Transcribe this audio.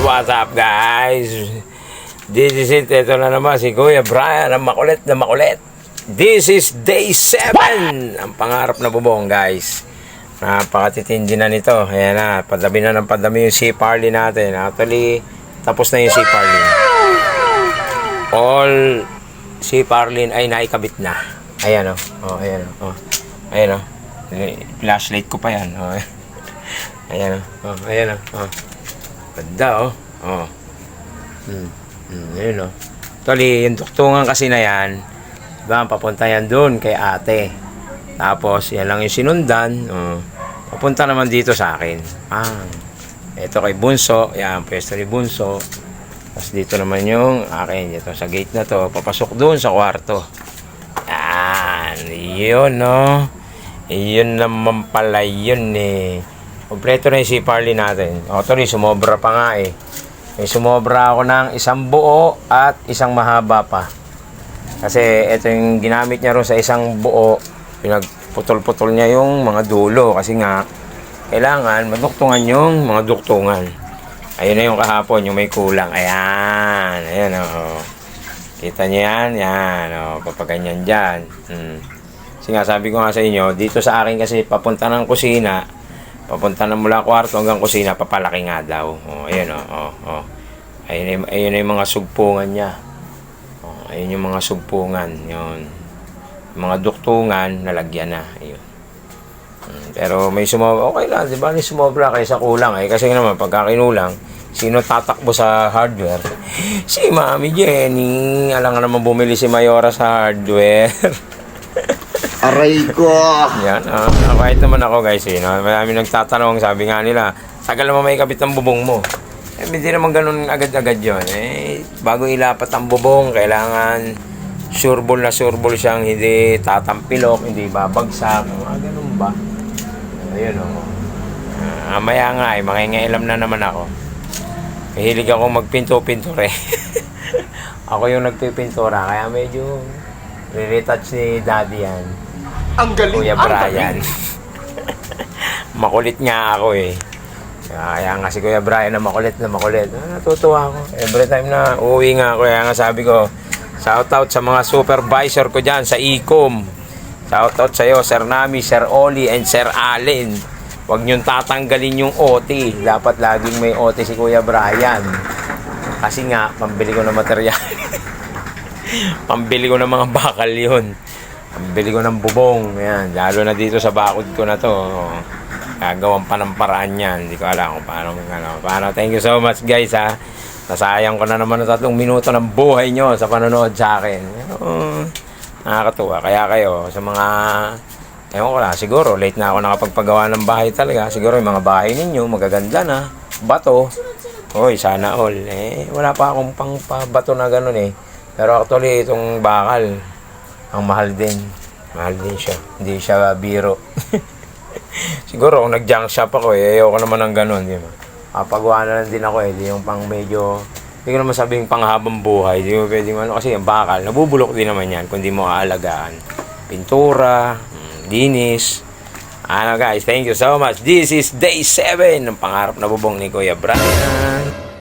What's up guys? This is it. Ito na naman si Kuya Brian, ang makulit na makulit. This is day 7. Ang pangarap na bubong guys. Napakatitindi na nito. Ayan na, padami na ng padami yung sea parley natin. Actually, tapos na yung sea parley. All sea parley ay naikabit na. Ayan o. Oh, ayan o. Oh. Ayan o. Flashlight ko pa yan. Oh. Ayan o. Oh, ayan o. Oh. Ganda oh. Oh. Ayun oh. Actually, yung tuktungan kasi na yan, diba, papunta yan doon kay ate. Tapos, yan lang yung sinundan. Oh. Papunta naman dito sa akin. Ito kay Bunso. Yan, pwesto ni Bunso. Tapos dito naman yung akin. Dito sa gate na to. Papasok doon sa kwarto. Yan. Yun no. Yun naman pala yun eh. Kompleto na yung sea parley natin. Actually, sumobra pa nga eh. May sumobra ako ng isang buo at isang mahaba pa. Kasi ito yung ginamit niya ron sa isang buo. Pinagputol-putol niya yung mga dulo. Kasi nga, kailangan maduktungan yung mga duktungan. Ayun na yung kahapon, yung may kulang. Ayan. Ayan o. Kita niyo yan? Yan o. Papaganyan dyan. Kasi nga, sabi ko nga sa inyo, dito sa akin kasi papunta ng kusina, papunta na mula kwarto hanggang kusina, papalaki nga daw. Oh, ayun oh. Ayun yung mga sugpungan niya. Oh, ayun yung mga sugpungan. Yun. Yung mga duktungan, nalagyan na. Ayun. Pero may sumobra. Okay lang, di ba? May sumobra kaysa kulang. Kasi naman, pagka kinulang, sino tatakbo sa hardware? Si Mami Jenny. Alam nga naman bumili si Mayora sa hardware. Aray ko! Yan, kahit naman ako guys eh. No? Marami nagtatanong, sabi nga nila, tagal naman may kabit ang bubong mo. Eh, hindi naman ganun agad-agad yun. Eh, bago ilapat ang bubong, kailangan sureball na sureball siyang hindi tatampilok, hindi babagsak. Ganun ba? Ayun o. Maya nga eh, makingailam na naman ako. Mahilig ako magpinto-pinture eh. Ako yung nagpipintura, kaya medyo re-retouch ni Daddy yan. Ang galing! Kuya Brian. Makulit nga ako eh. Kaya nga si Kuya Brian na makulit na makulit. Natutuwa ako. Every time na uuwi nga ako, kaya nga sabi ko, shout out sa mga supervisor ko dyan sa Ecom. Shout out sa iyo, Sir Nami, Sir Oli, and Sir Allen. Huwag niyong tatanggalin yung OT. Dapat laging may OT si Kuya Brian. Kasi nga, pambili ko ng material. Pambili ko ng mga bakal yun. Pambili ko ng bubong. Yan. Lalo na dito sa bakod ko na to. Gagawan pa ng paraan yan. Hindi ko alam kung paano. Thank you so much guys ha. Nasayang ko na naman ng 3 minuto ng buhay nyo sa panonood sa akin. Nakakatuwa. Kaya kayo sa mga, ewan ko lang, siguro late na ako nakapagpagawa ng bahay talaga. Siguro yung mga bahay ninyo magaganda na. Bato. Hoy, sana all. Wala pa akong pang bato na ganun eh. Pero actually, itong bakal, ang mahal din. Mahal din siya. Hindi siya biro. Siguro, kung nag-junk shop ako, ayoko naman ng ganun. Pagawa na lang din ako eh. Di yung pang medyo, hindi ko naman sabing panghabang buhay. Di mo pwedeng ano, kasi yung bakal, nabubulok din naman yan kung di mo aalagaan. Pintura, dinis. Ano guys, thank you so much. This is day 7 ng pangarap na bubong ni Kuya Brian.